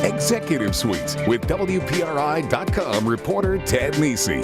Executive Suite with WPRI.com reporter Ted Nisi.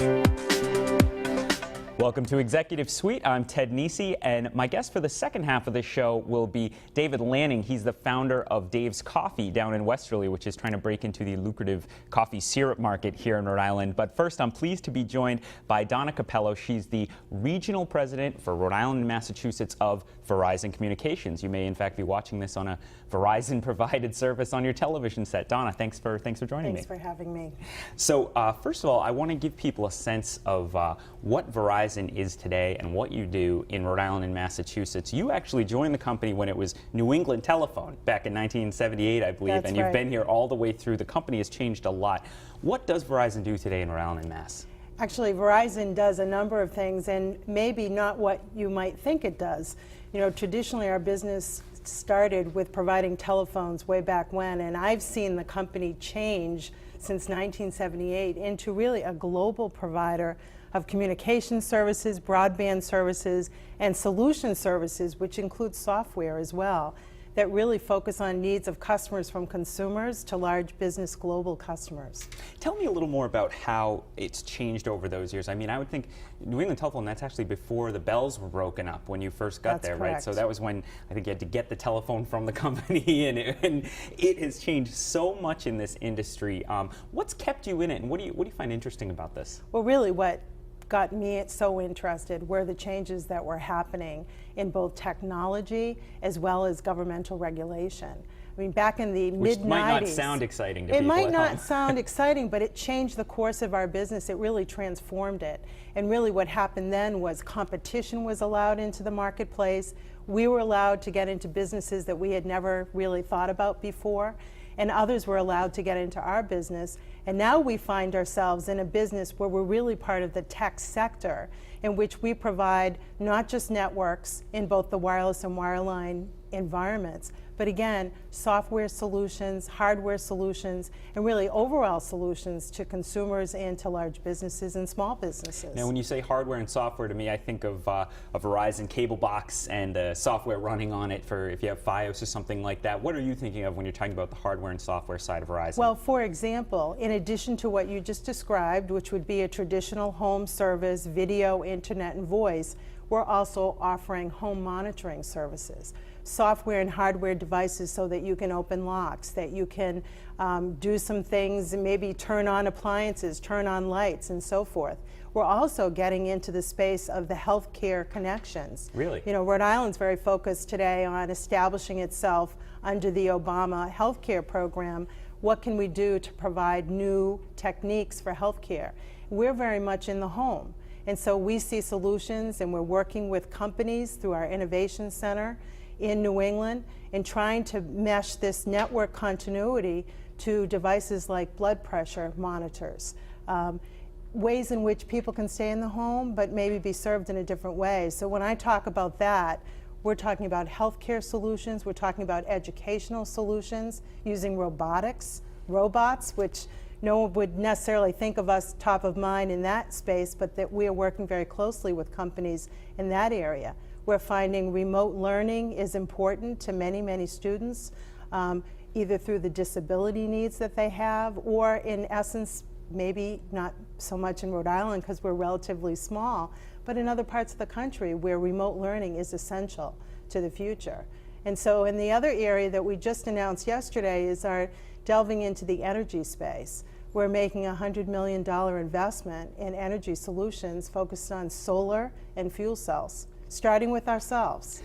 Welcome to Executive Suite. I'm Ted Nisi, and my guest for the second half of the show will be David Lanning. He's the founder of Dave's Coffee down in Westerly, which is trying to break into the lucrative coffee syrup market here in Rhode Island. But first, I'm pleased to be joined by Donna Capello. She's the regional president for Rhode Island and Massachusetts of Verizon Communications. You may, in fact, be watching this on a Verizon-provided service on your television set. Donna, thanks for joining me. Thanks for having me. So, first of all, I want to give people a sense of what Verizon is today and what you do in Rhode Island and Massachusetts. You actually joined the company when it was New England Telephone back in 1978, I believe. That's and you've right. been here all the way through. The company has changed a lot. What does Verizon do today in Rhode Island and Mass? Actually, Verizon does a number of things, and maybe not what you might think it does. You know, traditionally our business started with providing telephones way back when, and I've seen the company change since 1978 into really a global provider of communication services, broadband services, and solution services, which includes software as well, that really focus on needs of customers, from consumers to large business global customers. Tell me a little more about how it's changed over those years. I mean, I would think New England Telephone, that's actually before the bells were broken up when you first got That's there, correct. right? So that was when I think you had to get the telephone from the company, and it has changed so much in this industry. What's kept you in it, and what do you find interesting about this? Well, really what got me so interested were the changes that were happening in both technology as well as governmental regulation. I mean, back in the mid-90s. Which might not sound exciting to people It might at not home. sound exciting, but it changed the course of our business. It really transformed it. And really what happened then was competition was allowed into the marketplace. We were allowed to get into businesses that we had never really thought about before, and others were allowed to get into our business. And now we find ourselves in a business where we're really part of the tech sector, in which we provide not just networks in both the wireless and wireline environments, but again, software solutions, hardware solutions, and really overall solutions to consumers and to large businesses and small businesses. Now, when you say hardware and software, to me, I think of a Verizon cable box and the software running on it for if you have Fios or something like that. What are you thinking of when you're talking about the hardware and software side of Verizon? Well, for example, in addition to what you just described, which would be a traditional home service, video, internet, and voice, we're also offering home monitoring services. Software and hardware devices so that you can open locks, that you can do some things, and maybe turn on appliances, turn on lights, and so forth. We're also getting into the space of the healthcare connections. Really? You know, Rhode Island's very focused today on establishing itself under the Obama healthcare program. What can we do to provide new techniques for healthcare? We're very much in the home. And so we see solutions, and we're working with companies through our Innovation Center in New England in trying to mesh this network continuity to devices like blood pressure monitors, ways in which people can stay in the home but maybe be served in a different way. So when I talk about that, we're talking about healthcare solutions, we're talking about educational solutions using robotics, robots, which no one would necessarily think of us top of mind in that space, but that we are working very closely with companies in that area. We're finding remote learning is important to many, many students, either through the disability needs that they have, or in essence, maybe not so much in Rhode Island because we're relatively small, but in other parts of the country where remote learning is essential to the future. And so in the other area that we just announced yesterday is our delving into the energy space. We're making a $100 million investment in energy solutions focused on solar and fuel cells, starting with ourselves.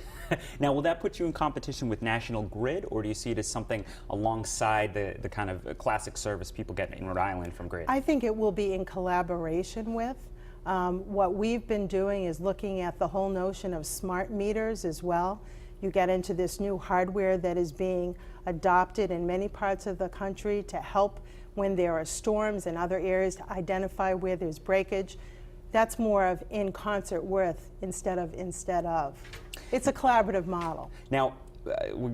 Now, will that put you in competition with National Grid, or do you see it as something alongside the kind of classic service people get in Rhode Island from Grid? I think it will be in collaboration with. What we've been doing is looking at the whole notion of smart meters as well. You get into this new hardware that is being adopted in many parts of the country to help when there are storms in other areas to identify where there's breakage. That's more of in concert with instead of. It's a collaborative model. Now,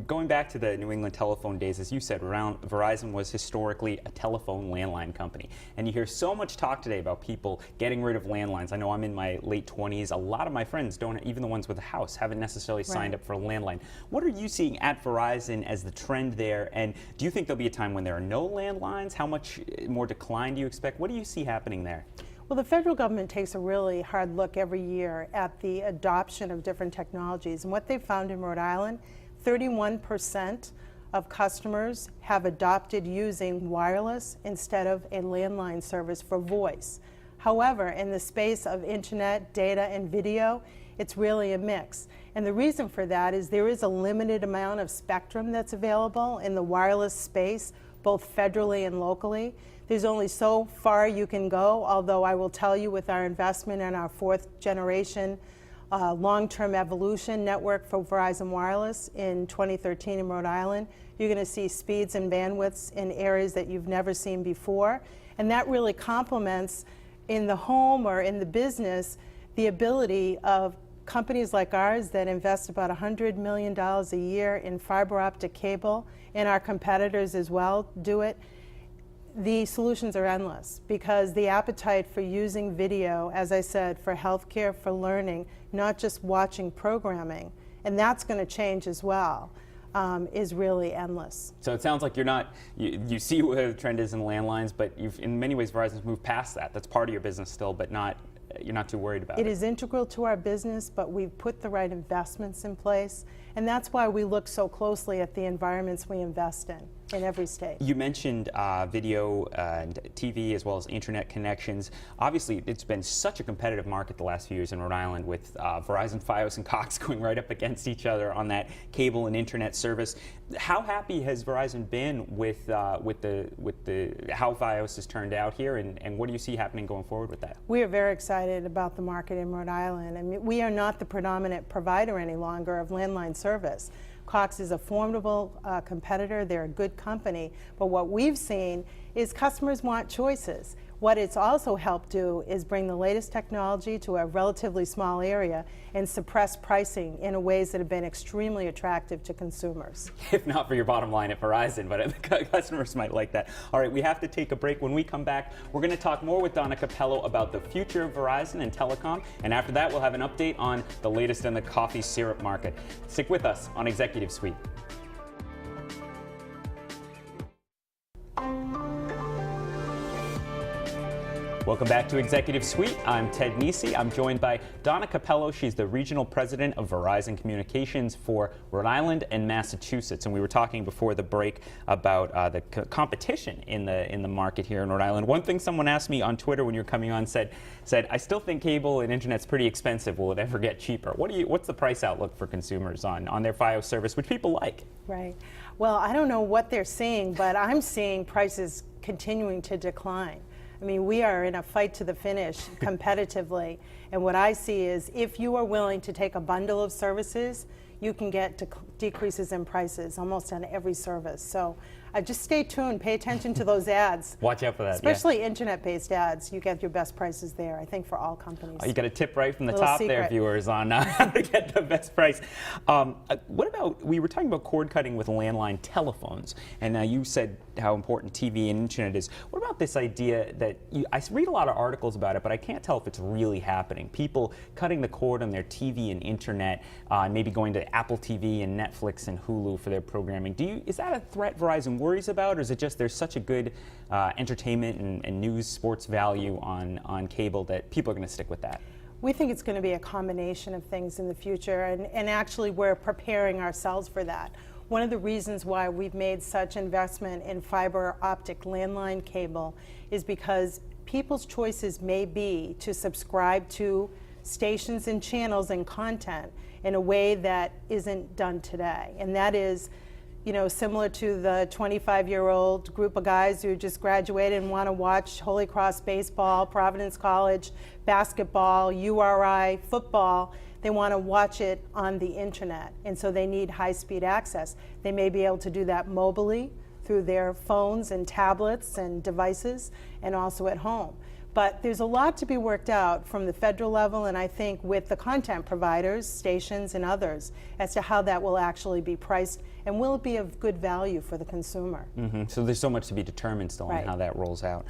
going back to the New England telephone days, as you said, Verizon was historically a telephone landline company. And you hear so much talk today about people getting rid of landlines. I know I'm in my late 20s. A lot of my friends don't, even the ones with a house, haven't necessarily signed up for a landline. What are you seeing at Verizon as the trend there? And do you think there'll be a time when there are no landlines? How much more decline do you expect? What do you see happening there? Well, the federal government takes a really hard look every year at the adoption of different technologies. And what they found in Rhode Island, 31% of customers have adopted using wireless instead of a landline service for voice. However, in the space of internet, data, and video, it's really a mix. And the reason for that is there is a limited amount of spectrum that's available in the wireless space, both federally and locally. There's only so far you can go, although I will tell you with our investment in our 4th generation long-term evolution network for Verizon Wireless in 2013 in Rhode Island, you're going to see speeds and bandwidths in areas that you've never seen before. And that really complements in the home or in the business the ability of companies like ours that invest about $100 million a year in fiber optic cable, and our competitors as well do it. The solutions are endless because the appetite for using video, as I said, for healthcare, for learning, not just watching programming, and that's going to change as well, is really endless. So it sounds like you see where the trend is in landlines, but in many ways Verizon's moved past that. That's part of your business still, but you're not too worried about it. It is integral to our business, but we've put the right investments in place, and that's why we look so closely at the environments we invest in every state. You mentioned video and TV as well as internet connections. Obviously, it's been such a competitive market the last few years in Rhode Island with Verizon, Fios, and Cox going right up against each other on that cable and internet service. How happy has Verizon been with how Fios has turned out here, and what do you see happening going forward with that? We are very excited about the market in Rhode Island. I mean, we are not the predominant provider any longer of landline service. Cox is a formidable competitor. They're a good company. But what we've seen is customers want choices. What it's also helped do is bring the latest technology to a relatively small area and suppress pricing in ways that have been extremely attractive to consumers. If not for your bottom line at Verizon, but customers might like that. All right, we have to take a break. When we come back, we're going to talk more with Donna Capello about the future of Verizon and telecom. And after that, we'll have an update on the latest in the coffee syrup market. Stick with us on Executive Suite. Welcome back to Executive Suite. I'm Ted Nisi. I'm joined by Donna Capello. She's the Regional President of Verizon Communications for Rhode Island and Massachusetts. And we were talking before the break about the competition in the market here in Rhode Island. One thing someone asked me on Twitter when you were coming on said, I still think cable and internet's pretty expensive. Will it ever get cheaper? What's the price outlook for consumers on their Fios service, which people like? Right. Well, I don't know what they're seeing, but I'm seeing prices continuing to decline. I mean, we are in a fight to the finish competitively, and what I see is if you are willing to take a bundle of services, you can get decreases in prices almost on every service. So just stay tuned, pay attention to those ads. Watch out for that. Especially internet-based ads. You get your best prices there, I think, for all companies. You got a tip right from the top there, viewers, on how to get the best price. What about, we were talking about cord cutting with landline telephones, and you said how important TV and internet is. What about this idea that, I read a lot of articles about it, but I can't tell if it's really happening. People cutting the cord on their TV and internet, maybe going to Apple TV and Netflix and Hulu for their programming. Is that a threat Verizon worries about, or is it just there's such a good entertainment and news, sports value on cable that people are going to stick with that? We think it's going to be a combination of things in the future, and actually we're preparing ourselves for that. One of the reasons why we've made such investment in fiber optic landline cable is because people's choices may be to subscribe to stations and channels and content in a way that isn't done today. And that is, similar to the 25-year-old group of guys who just graduated and want to watch Holy Cross baseball, Providence College basketball, URI football. They want to watch it on the internet, and so they need high-speed access. They may be able to do that mobilely through their phones and tablets and devices, and also at home. But there's a lot to be worked out from the federal level, and I think with the content providers, stations and others, as to how that will actually be priced and will it be of good value for the consumer. So there's so much to be determined still on Right. how that rolls out.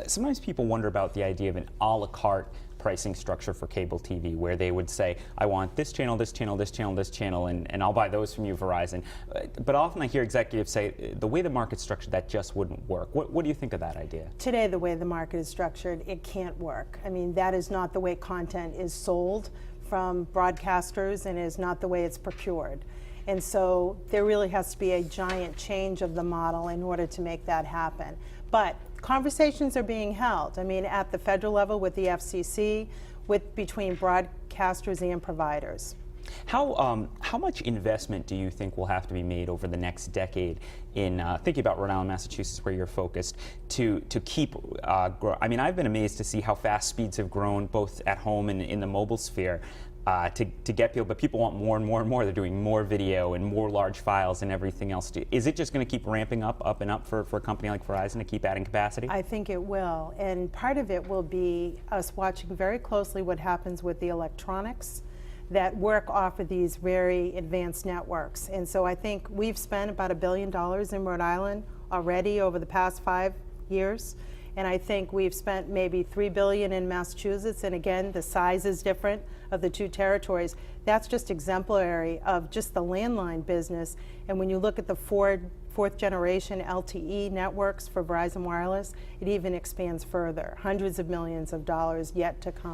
Sometimes people wonder about the idea of an a la carte pricing structure for cable TV, where they would say, I want this channel, this channel, this channel, this channel, and I'll buy those from you, Verizon. But often I hear executives say, the way the market's structured, that just wouldn't work. What do you think of that idea? Today, the way the market is structured, it can't work. I mean, that is not the way content is sold from broadcasters and is not the way it's procured. And so there really has to be a giant change of the model in order to make that happen. But conversations are being held. I mean, at the federal level with the FCC, between broadcasters and providers. How much investment do you think will have to be made over the next decade in thinking about Rhode Island, Massachusetts, where you're focused, to keep I mean, I've been amazed to see how fast speeds have grown both at home and in the mobile sphere. To get people, but people want more and more and more. They're doing more video and more large files and everything else. Is it just going to keep ramping up and up for a company like Verizon to keep adding capacity? I think it will, and part of it will be us watching very closely what happens with the electronics that work off of these very advanced networks. And so I think we've spent about $1 billion in Rhode Island already over the past 5 years. And I think we've spent maybe $3 billion in Massachusetts, and again, the size is different of the two territories. That's just exemplary of just the landline business. And when you look at the fourth generation LTE networks for Verizon Wireless, it even expands further. Hundreds of millions of dollars yet to come.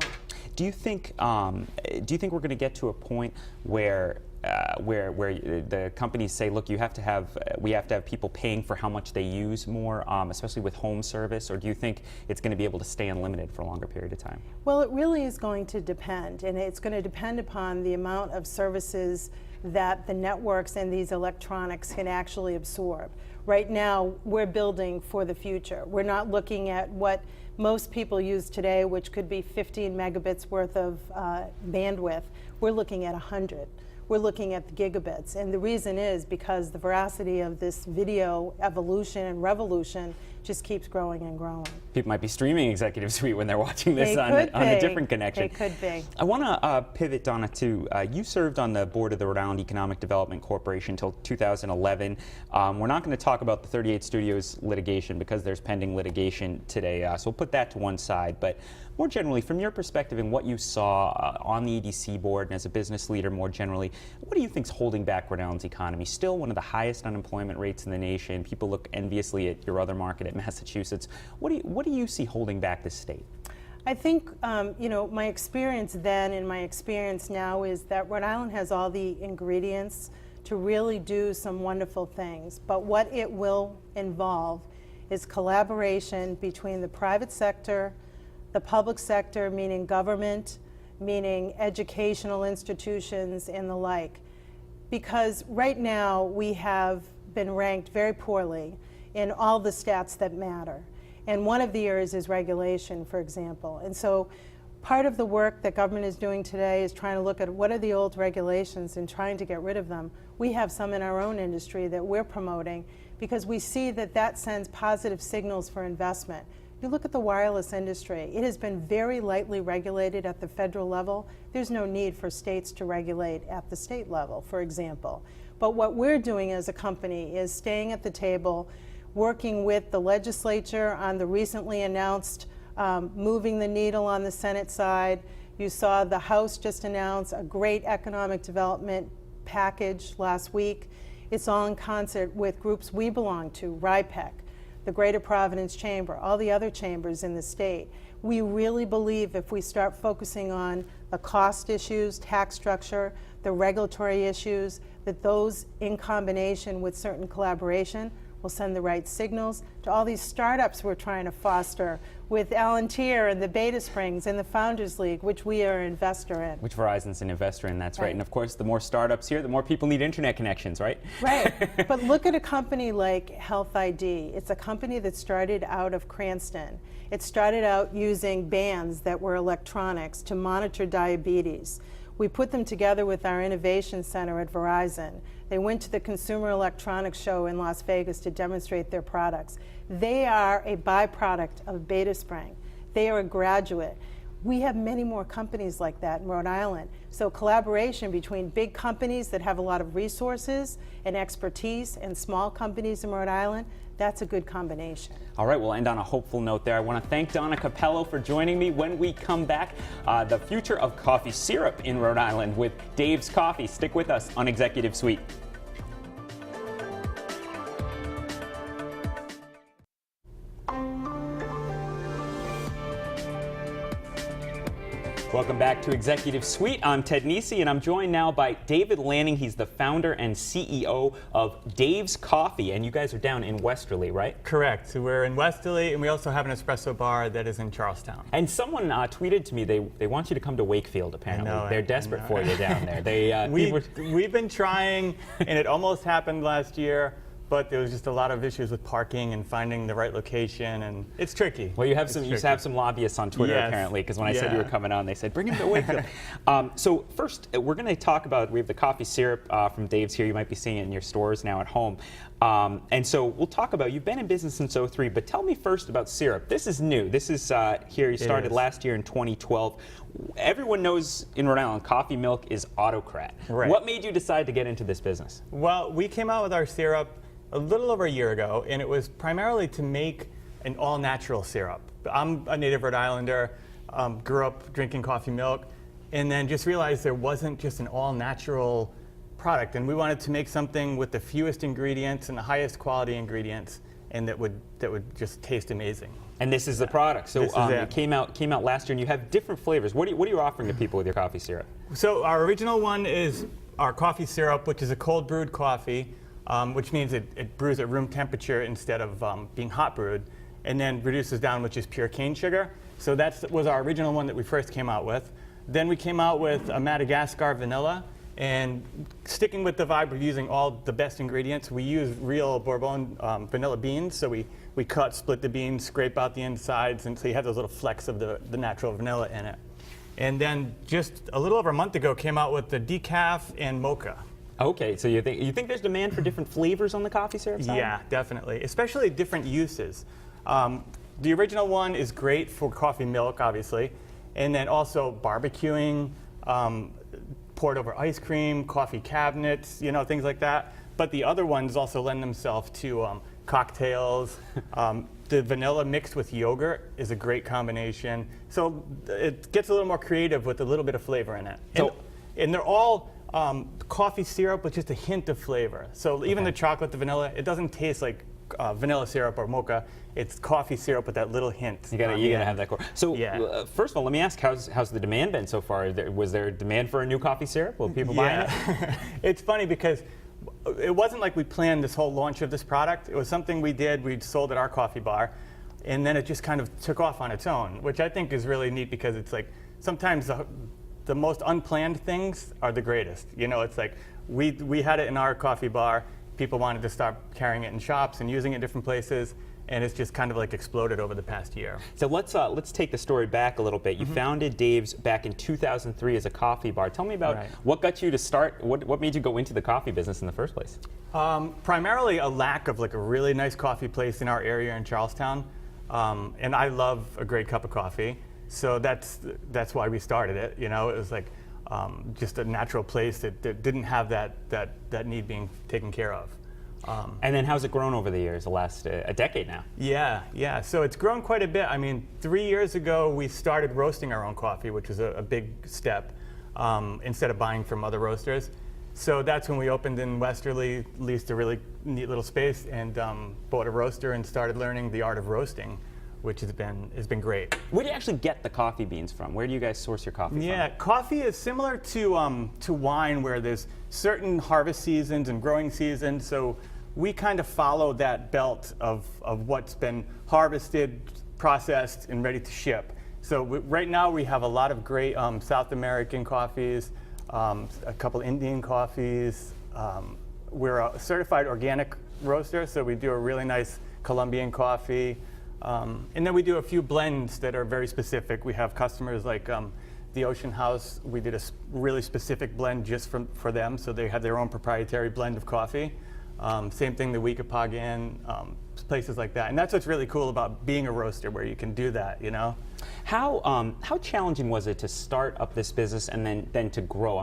Do you think we're going to get to a point where the companies say, look, we have to have people paying for how much they use more, especially with home service, or do you think it's going to be able to stay unlimited for a longer period of time? Well, it really is going to depend, and it's going to depend upon the amount of services that the networks and these electronics can actually absorb. Right now, we're building for the future. We're not looking at what most people use today, which could be 15 megabits worth of bandwidth. We're looking at 100. We're looking at the gigabits, and the reason is because the veracity of this video evolution and revolution just keeps growing and growing. People might be streaming Executive Suite when they're watching this on a different connection. They could be. I want to pivot, Donna, to you served on the board of the Rhode Island Economic Development Corporation until 2011. We're not going to talk about the 38 Studios litigation because there's pending litigation today, so we'll put that to one side. But more generally, from your perspective and what you saw on the EDC board and as a business leader more generally, what do you think is holding back Rhode Island's economy? Still one of the highest unemployment rates in the nation. People look enviously at your other market, at Massachusetts. What do you see holding back this state? I think, my experience then and my experience now is that Rhode Island has all the ingredients to really do some wonderful things. But what it will involve is collaboration between the private sector, the public sector, meaning government, meaning educational institutions and the like. Because right now we have been ranked very poorly in all the stats that matter. And one of the areas is regulation, for example. And so part of the work that government is doing today is trying to look at what are the old regulations and trying to get rid of them. We have some in our own industry that we're promoting because we see that that sends positive signals for investment. You look at the wireless industry, it has been very lightly regulated at the federal level. There's no need for states to regulate at the state level, for example. But what we're doing as a company is staying at the table, working with the legislature on the recently announced moving the needle on the Senate side. You saw the House just announce a great economic development package last week. It's all in concert with groups we belong to, RIPEC, the Greater Providence Chamber, all the other chambers in the state. We really believe if we start focusing on the cost issues, tax structure, the regulatory issues, that those in combination with certain collaboration will send the right signals to all these startups we're trying to foster with Allenteer and the Beta Springs and the Founders League, which we are an investor in. Which Verizon's an investor in, that's right. And of course, the more startups here, the more people need internet connections, right? Right. But look at a company like Health ID. It's a company that started out of Cranston. It started out using bands that were electronics to monitor diabetes. We put them together with our innovation center at Verizon. They went to the Consumer Electronics Show in Las Vegas to demonstrate their products. They are a byproduct of Beta Spring. They are a graduate. We have many more companies like that in Rhode Island. So collaboration between big companies that have a lot of resources and expertise and small companies in Rhode Island, that's a good combination. All right, we'll end on a hopeful note there. I want to thank Donna Capello for joining me. When we come back, the future of coffee syrup in Rhode Island with Dave's Coffee. Stick with us on Executive Suite. Welcome back to Executive Suite. I'm Ted Nesi, and I'm joined now by David Lanning. He's the founder and CEO of Dave's Coffee, and you guys are down in Westerly, right? Correct. So we're in Westerly, and we also have an espresso bar that is in Charlestown. And someone tweeted to me they want you to come to Wakefield, apparently. They're desperate for you down there. We've been trying, and it almost happened last year, but there was just a lot of issues with parking and finding the right location, and it's tricky. Well, you have some lobbyists on Twitter, yes. apparently, because when I said you were coming on, they said, bring him to Wakefield. So first, we're going to talk about, we have the coffee syrup from Dave's here. You might be seeing it in your stores now at home. And so we'll talk about, you've been in business since '03, but tell me first about syrup. This is new. This is here, you started last year in 2012. Everyone knows in Rhode Island, coffee milk is autocrat. Right. What made you decide to get into this business? Well, we came out with our syrup a little over a year ago, and it was primarily to make an all-natural syrup. I'm a native Rhode Islander, grew up drinking coffee milk, and then just realized there wasn't just an all-natural product, and we wanted to make something with the fewest ingredients and the highest quality ingredients, and that would just taste amazing. And this is the product. So it came out last year, and you have different flavors. What are you offering to people with your coffee syrup? So our original one is our coffee syrup, which is a cold brewed coffee. Which means it brews at room temperature instead of being hot brewed, and then reduces down, which is pure cane sugar. So that was our original one that we first came out with. Then we came out with a Madagascar vanilla, and sticking with the vibe of using all the best ingredients, we use real Bourbon vanilla beans. So we cut, split the beans, scrape out the insides, and so you have those little flecks of the natural vanilla in it. And then just a little over a month ago, came out with the decaf and mocha. Okay, so you think there's demand for different flavors on the coffee syrup side? Yeah, definitely, especially different uses. The original one is great for coffee milk, obviously, and then also barbecuing, poured over ice cream, coffee cabinets, things like that. But the other ones also lend themselves to cocktails. The vanilla mixed with yogurt is a great combination. So it gets a little more creative with a little bit of flavor in it. And they're all coffee syrup with just a hint of flavor. So even the chocolate, the vanilla, it doesn't taste like vanilla syrup or mocha. It's coffee syrup with that little hint. You gotta have that core. So first of all, let me ask, how's the demand been so far? Was there demand for a new coffee syrup? Will people buy it? It's funny because it wasn't like we planned this whole launch of this product. It was something we did. We sold at our coffee bar, and then it just kind of took off on its own, which I think is really neat because it's like sometimes the most unplanned things are the greatest. It's like we had it in our coffee bar. People wanted to start carrying it in shops and using it in different places, and it's just kind of like exploded over the past year. So let's take the story back a little bit. You founded Dave's back in 2003 as a coffee bar. Tell me about what got you to start. What made you go into the coffee business in the first place? Primarily a lack of like a really nice coffee place in our area in Charlestown, and I love a great cup of coffee. So that's why we started it. It was like just a natural place that didn't have that need being taken care of. And then how's it grown over the years, the last a decade now? Yeah. So it's grown quite a bit. I mean, 3 years ago, we started roasting our own coffee, which was a big step, instead of buying from other roasters. So that's when we opened in Westerly, leased a really neat little space, and bought a roaster and started learning the art of roasting, which has been great. Where do you actually get the coffee beans from? Where do you guys source your coffee from? Yeah, coffee is similar to wine, where there's certain harvest seasons and growing seasons. So we kind of follow that belt of what's been harvested, processed, and ready to ship. So right now we have a lot of great South American coffees, a couple Indian coffees. We're a certified organic roaster, so we do a really nice Colombian coffee. And then we do a few blends that are very specific. We have customers like the Ocean House. We did a really specific blend just for them, so they have their own proprietary blend of coffee. Same thing, the Weekapagan, places like that. And that's what's really cool about being a roaster, where you can do that, you know? How challenging was it to start up this business and then to grow?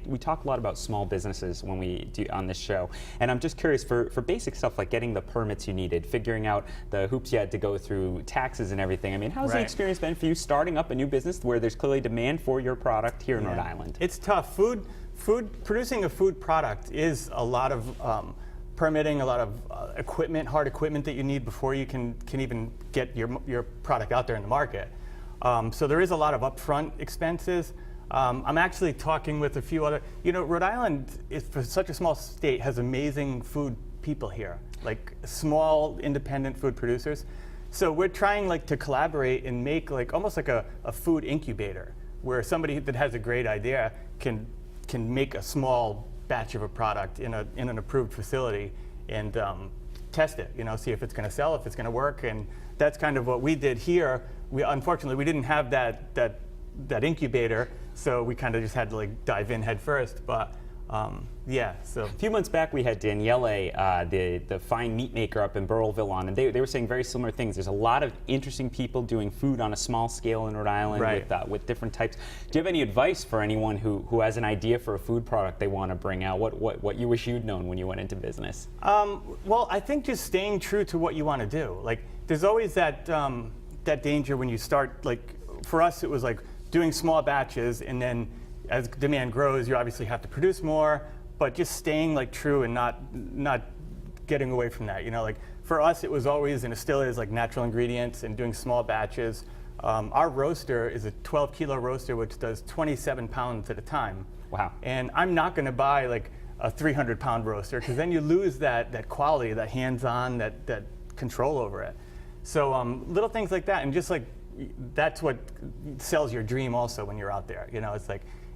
We talk a lot about small businesses when we do on this show, and I'm just curious for basic stuff like getting the permits you needed, figuring out the hoops you had to go through, taxes and everything. I mean, how's the experience been for you starting up a new business where there's clearly demand for your product here in Rhode Island? It's tough. Producing a food product is a lot of permitting, a lot of equipment, hard equipment that you need before you can even get your product out there in the market. So there is a lot of upfront expenses. I'm actually talking with a few other, Rhode Island, for such a small state, has amazing food people here, like small independent food producers. So we're trying to collaborate and make almost like a food incubator, where somebody that has a great idea can make a small batch of a product in an approved facility and test it, see if it's going to sell, if it's going to work. And that's kind of what we did here. Unfortunately, we didn't have that incubator, so we kind of just had to dive in head first. But so. A few months back, we had Daniele, the fine meat maker up in Burrillville on, and they were saying very similar things. There's a lot of interesting people doing food on a small scale in Rhode Island with different types. Do you have any advice for anyone who has an idea for a food product they want to bring out? What you wish you'd known when you went into business? Well, I think just staying true to what you want to do. There's always that danger when you start. For us, it was doing small batches, and then as demand grows, you obviously have to produce more, but just staying true and not getting away from that. For us, it was always, and it still is, natural ingredients and doing small batches. Our roaster is a 12-kilo roaster, which does 27 pounds at a time. Wow. And I'm not going to buy a 300-pound roaster, because then you lose that quality, that hands-on, that control over it. So little things like that, and just that's what sells your dream also when you're out there. It's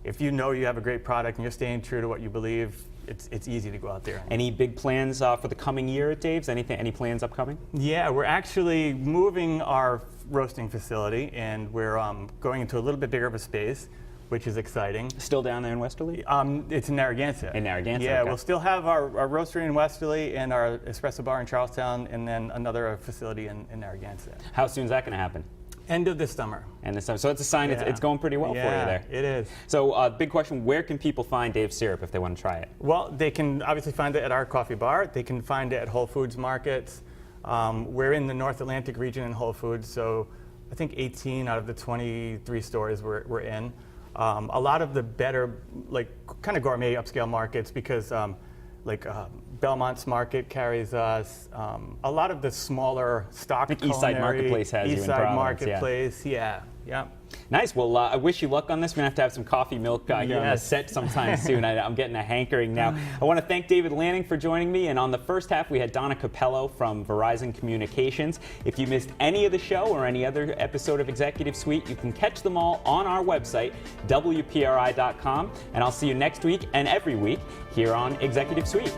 if you know you have a great product and you're staying true to what you believe, it's easy to go out there. Any big plans for the coming year at Dave's? Any plans upcoming? Yeah, we're actually moving our roasting facility, and we're going into a little bit bigger of a space, which is exciting. Still down there in Westerly? It's in Narragansett. In Narragansett, yeah, okay. We'll still have our roastery in Westerly and our espresso bar in Charlestown, and then another facility in Narragansett. How soon is that going to happen? End of this summer. So it's a sign it's going pretty well for you there. It is. So big question, where can people find Dave's syrup if they want to try it? Well, they can obviously find it at our coffee bar. They can find it at Whole Foods markets. We're in the North Atlantic region in Whole Foods, so I think 18 out of the 23 stores we're in. A lot of the better, kind of gourmet upscale markets, because Belmont's Market carries us. A lot of the smaller stock culinary, Eastside Marketplace has you in Eastside Providence, Marketplace, yeah. Nice. Well, I wish you luck on this. We're going to have some coffee milk here on the set sometime soon. I'm getting a hankering now. I want to thank David Lanning for joining me. And on the first half, we had Donna Capello from Verizon Communications. If you missed any of the show or any other episode of Executive Suite, you can catch them all on our website, WPRI.com. And I'll see you next week and every week here on Executive Suite.